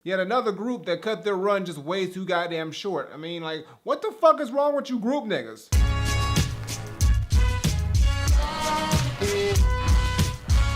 Yet another group that cut their run just way too goddamn short. I mean, like, what the fuck is wrong with you group niggas?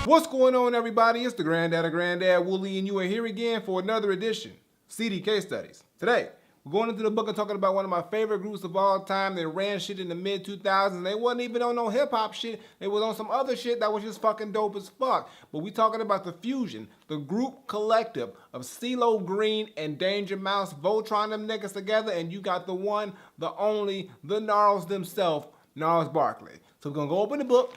What's going on, everybody? It's the Granddad of Granddad Wooly, and you are here again for another edition, CD Case Studies. Today, we're going into the book and talking about one of my favorite groups of all time. They ran shit in the mid-2000s. They wasn't even on no hip-hop shit. They was on some other shit that was just fucking dope as fuck. But we talking about the fusion, the group collective of Cee-Lo Green and Danger Mouse. Voltron them niggas together, and you got the one, the only, the Gnarls themselves, Gnarls Barkley. So we're going to go open the book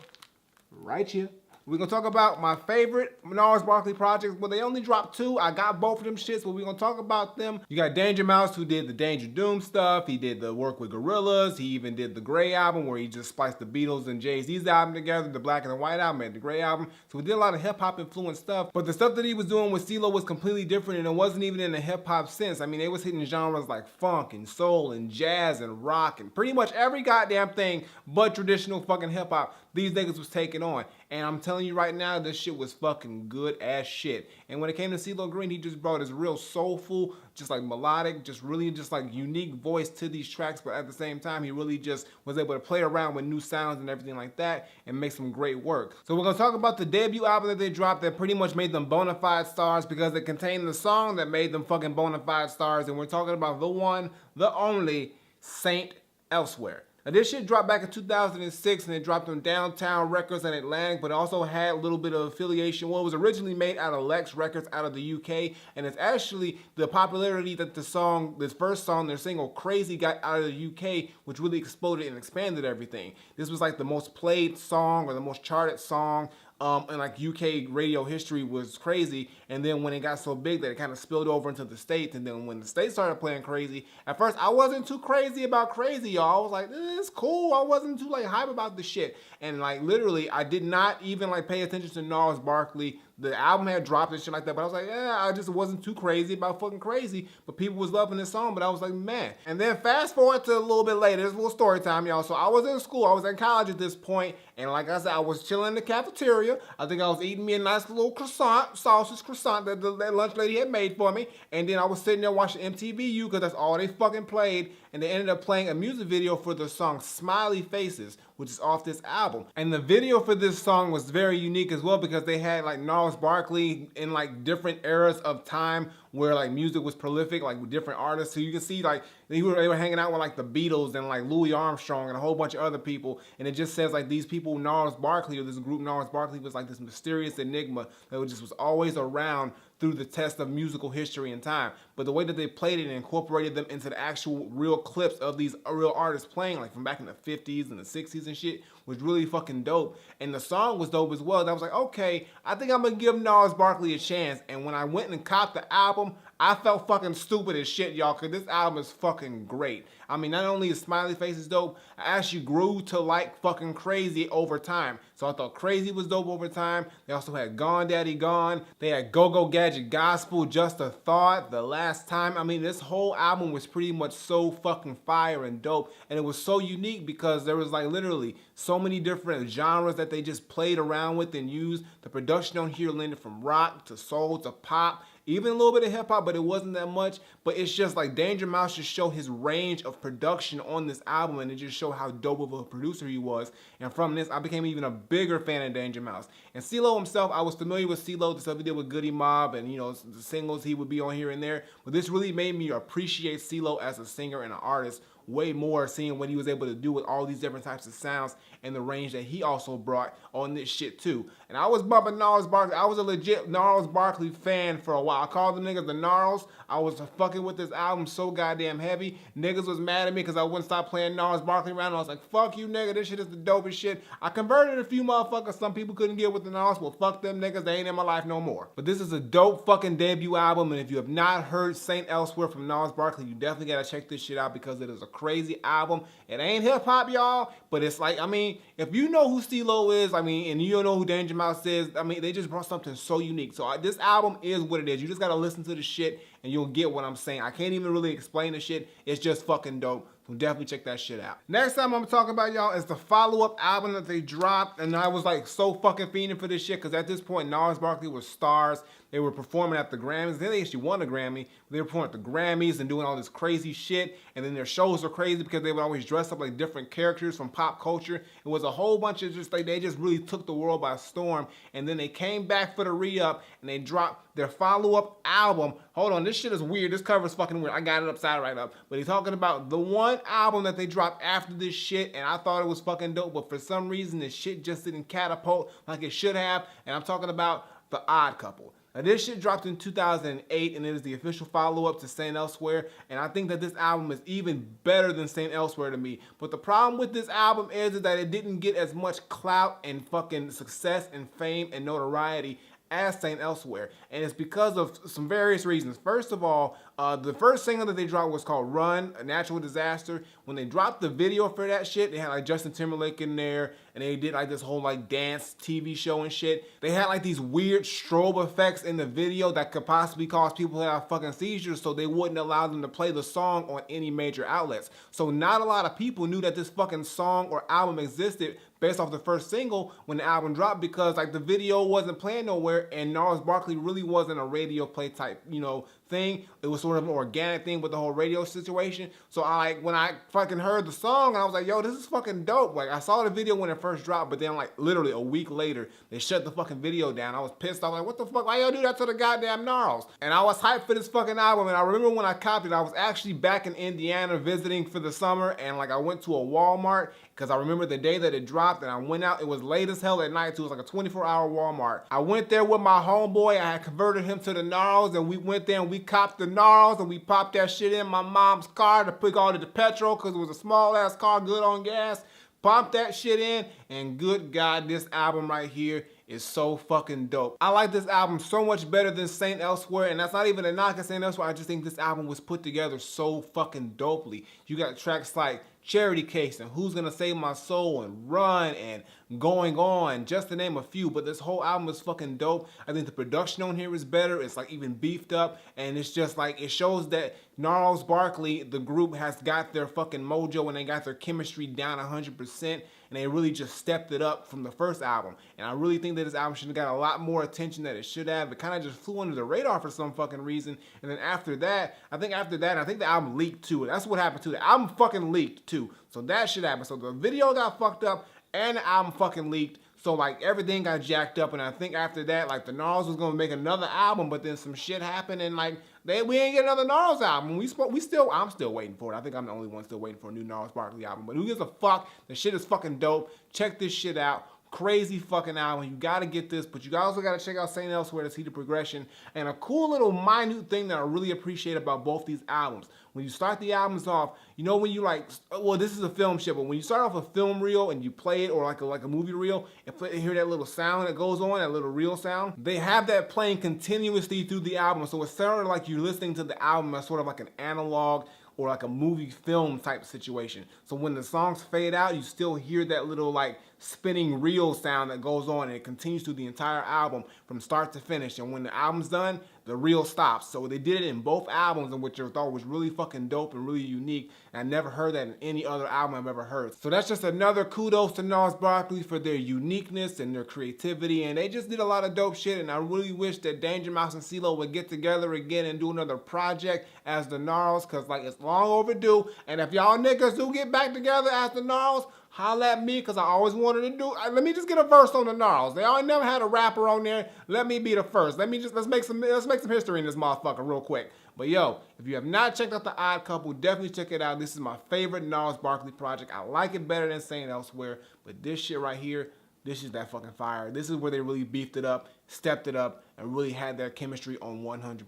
right here. We're going to talk about my favorite Gnarls Barkley projects. Well, they only dropped 2. I got both of them shits, but we're going to talk about them. You got Danger Mouse, who did the Danger Doom stuff. He did the work with Gorillaz. He even did the Grey album, where he just spliced the Beatles and Jay-Z's album together, the Black and the White album and the Grey album. So we did a lot of hip-hop influenced stuff. But the stuff that he was doing with Cee-Lo was completely different, and it wasn't even in a hip-hop sense. I mean, they was hitting genres like funk and soul and jazz and rock and pretty much every goddamn thing but traditional fucking hip-hop these niggas was taking on. And I'm telling you right now, this shit was fucking good as shit. And when it came to Cee-Lo Green, he just brought his real soulful, just like melodic, just really just like unique voice to these tracks. But at the same time, he really just was able to play around with new sounds and everything like that and make some great work. So we're gonna talk about the debut album that they dropped that pretty much made them bona fide stars, because it contained the song that made them fucking bona fide stars. And we're talking about the one, the only, Saint Elsewhere. Now, this shit dropped back in 2006, and it dropped on Downtown Records in Atlantic, but it also had a little bit of affiliation. Well, it was originally made out of Lex Records out of the UK, and it's actually the popularity that the song, this first song, their single Crazy, got out of the UK, which really exploded and expanded everything. This was like the most played song or the most charted song and like UK radio history was Crazy. And then when it got so big that it kind of spilled over into the States, and then when the States started playing Crazy, at first I wasn't too crazy about Crazy, y'all. I was like, it's cool. I wasn't too like hype about the shit. And like literally, I did not even like pay attention to Gnarls Barkley. The album had dropped and shit like that, but I was like, yeah, I just wasn't too crazy about fucking Crazy. But people was loving this song, but I was like, man. And then fast forward to a little bit later, it's a little story time, y'all. So I was in school, I was in college at this point, and like I said, I was chilling in the cafeteria. I think I was eating me a nice little croissant, sausage croissant that the lunch lady had made for me. And then I was sitting there watching MTVU, because that's all they fucking played. And they ended up playing a music video for the song Smiley Faces, which is off this album. And the video for this song was very unique as well, because they had like Gnarls Barkley in like different eras of time where like music was prolific, like with different artists. So you can see like they were hanging out with like the Beatles and like Louis Armstrong and a whole bunch of other people. And it just says like these people, Gnarls Barkley, or this group Gnarls Barkley, was like this mysterious enigma that just was always around through the test of musical history and time. But the way that they played it and incorporated them into the actual real clips of these real artists playing, like from back in the 50s and the 60s and shit, was really fucking dope. And the song was dope as well. And I was like, okay, I think I'm gonna give Gnarls Barkley a chance. And when I went and copped the album, I felt fucking stupid as shit, y'all, because this album is fucking great. I mean, not only is Smiley Faces dope, I actually grew to like fucking Crazy over time. So I thought Crazy was dope over time. They also had Gone Daddy Gone. They had Go Go Gadget Gospel, Just a Thought, The Last Time. I mean, this whole album was pretty much so fucking fire and dope. And it was so unique because there was like literally so many different genres that they just played around with and used. The production on here landed from rock to soul to pop, even a little bit of hip hop, but it wasn't that much. But it's just like Danger Mouse just showed his range of production on this album, and it just showed how dope of a producer he was. And from this, I became even a bigger fan of Danger Mouse. And Cee-Lo himself, I was familiar with Cee-Lo, the stuff he did with Goody Mob, and you know, the singles he would be on here and there. But this really made me appreciate Cee-Lo as a singer and an artist way more, seeing what he was able to do with all these different types of sounds and the range that he also brought on this shit too. And I was bumping Gnarls Barkley. I was a legit Gnarls Barkley fan for a while. I called the niggas the Gnarls. I was fucking with this album so goddamn heavy. Niggas was mad at me because I wouldn't stop playing Gnarls Barkley around. I was like, fuck you, nigga. This shit is the dopest shit. I converted a few motherfuckers. Some people couldn't get with the Gnarls. Well, fuck them niggas. They ain't in my life no more. But this is a dope fucking debut album. And if you have not heard Saint Elsewhere from Gnarls Barkley, you definitely gotta check this shit out, because it is a crazy album. It ain't hip hop, y'all, but it's like, I mean, if you know who Cee-Lo is, I mean, and you don't know who Danger Mouse is, I mean, they just brought something so unique. So this album is what it is. You just gotta listen to the shit and you'll get what I'm saying. I can't even really explain the shit. It's just fucking dope. So definitely check that shit out. Next time I'm talking about, y'all, is the follow-up album that they dropped, and I was like so fucking fiending for this shit because at this point, Gnarls Barkley was stars. They were performing at the Grammys. Then they actually won a Grammy. They were performing at the Grammys and doing all this crazy shit. And then their shows were crazy because they would always dress up like different characters from pop culture. It was a whole bunch of just like, they just really took the world by storm. And then they came back for the re-up and they dropped their follow-up album. Hold on, this shit is weird. This cover is fucking weird. I got it upside right up. But he's talking about the one album that they dropped after this shit, and I thought it was fucking dope, but for some reason this shit just didn't catapult like it should have. And I'm talking about The Odd Couple. Now, this shit dropped in 2008, and it is the official follow-up to Saint Elsewhere, and I think that this album is even better than Saint Elsewhere to me. But the problem with this album is that it didn't get as much clout and fucking success and fame and notoriety as Saint Elsewhere, and it's because of some various reasons. First of all, the first single that they dropped was called Run, A Natural Disaster. When they dropped the video for that shit, they had like Justin Timberlake in there, and they did like this whole like dance TV show and shit. They had like these weird strobe effects in the video that could possibly cause people to have fucking seizures, so they wouldn't allow them to play the song on any major outlets. So not a lot of people knew that this fucking song or album existed based off the first single when the album dropped, because like the video wasn't playing nowhere and Gnarls Barkley really wasn't a radio play type, you know, thing. It was sort of an organic thing with the whole radio situation. So when I fucking heard the song, I was like, yo, this is fucking dope. Like I saw the video when it first dropped, but then like literally a week later, they shut the fucking video down. I was pissed. I was like, what the fuck? Why y'all do that to the goddamn Gnarls? And I was hyped for this fucking album. And I remember when I copied it, I was actually back in Indiana visiting for the summer, and like I went to a Walmart because I remember the day that it dropped, and I went out. It was late as hell at night too. It was like a 24-hour Walmart. I went there with my homeboy. I had converted him to the Gnarls, and we went there and we copped the Gnarls, and we popped that shit in my mom's car to put all the petrol because it was a small ass car, good on gas. Popped that shit in, and good God, this album right here is so fucking dope. I like this album so much better than Saint Elsewhere, and that's not even a knock at Saint Elsewhere. I just think this album was put together so fucking dopely. You got tracks like Charity Case and Who's Gonna Save My Soul and Run and Going On, just to name a few, but this whole album is fucking dope. I think the production on here is better. It's like even beefed up, and it's just like, it shows that Gnarls Barkley, the group, has got their fucking mojo and they got their chemistry down 100%, and they really just stepped it up from the first album. And I really think that this album should have got a lot more attention than it should have. It kind of just flew under the radar for some fucking reason. And then after that, I think the album leaked too. That's what happened too. The album fucking leaked too. So that shit happened. So the video got fucked up and the album fucking leaked. So like everything got jacked up, and I think after that, like the Gnarls was gonna make another album, but then some shit happened, and like we ain't get another Gnarls album. I'm still waiting for it. I think I'm the only one still waiting for a new Gnarls Barkley album. But who gives a fuck? The shit is fucking dope. Check this shit out. Crazy fucking album. You gotta get this, but you also gotta check out Saint Elsewhere to see the progression. And a cool little minute thing that I really appreciate about both these albums. When you start the albums off, you know when you like, well, this is a film shit, but when you start off a film reel and you play it, or like a movie reel, and hear that little sound that goes on, that little reel sound, they have that playing continuously through the album. So it's sort of like you're listening to the album as sort of like an analog or like a movie film type situation. So when the songs fade out, you still hear that little like spinning reel sound that goes on, and it continues through the entire album from start to finish. And when the album's done, the reel stops. So they did it in both albums, which I thought was really fucking dope and really unique. And I never heard that in any other album I've ever heard. So that's just another kudos to Gnarls Barkley for their uniqueness and their creativity. And they just did a lot of dope shit. And I really wish that Danger Mouse and Cee-Lo would get together again and do another project as the Gnarls, because like it's long overdue. And if y'all niggas do get back together as the Gnarls, holla at me, because I always wanted to do. Let me just get a verse on the Gnarls. They ain't never had a rapper on there. Let me be the first. Let's make some history in this motherfucker real quick. But yo, if you have not checked out The Odd Couple, definitely check it out. This is my favorite Gnarls Barkley project. I like it better than Saint Elsewhere, but this shit right here, this is that fucking fire. This is where they really beefed it up, stepped it up, and really had their chemistry on 100%.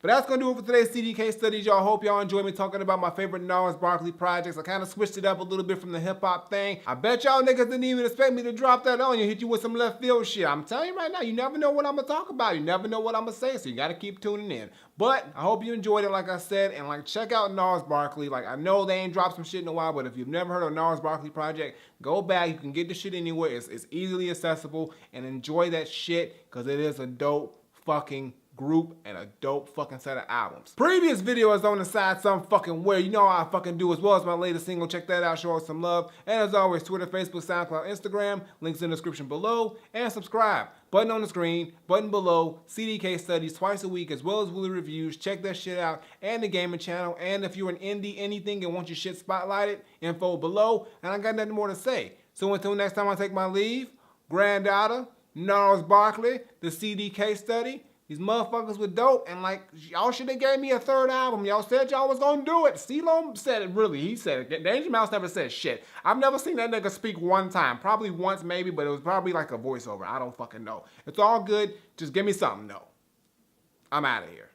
But that's gonna do it for today's CD case studies, y'all. Hope y'all enjoyed me talking about my favorite Gnarls Barkley projects. I kind of switched it up a little bit from the hip hop thing. I bet y'all niggas didn't even expect me to drop that on you, hit you with some left field shit. I'm telling you right now, you never know what I'm gonna talk about. You never know what I'm gonna say, so you gotta keep tuning in. But I hope you enjoyed it, like I said, and like check out Gnarls Barkley. Like I know they ain't dropped some shit in a while, but if you've never heard of Gnarls Barkley project, go back. You can get the shit anywhere. It's easily accessible, and enjoy that shit because it is a dope fucking group and a dope fucking set of albums. Previous video is on the side some fucking where. You know how I fucking do, as well as my latest single. Check that out, show us some love. And as always, Twitter, Facebook, SoundCloud, Instagram, links in the description below. And subscribe. Button on the screen, button below, CD case studies twice a week, as well as weekly reviews. Check that shit out. And the gaming channel. And if you're an indie anything and want your shit spotlighted, info below. And I got nothing more to say. So until next time I take my leave, Granddad, Gnarls Barkley, the CD case study. These motherfuckers were dope, and like, y'all should have gave me a third album. Y'all said y'all was gonna do it. Cee-Lo said it, really, he said it. Danger Mouse never said shit. I've never seen that nigga speak one time. Probably once maybe, but it was probably like a voiceover. I don't fucking know. It's all good. Just give me something though. I'm out of here.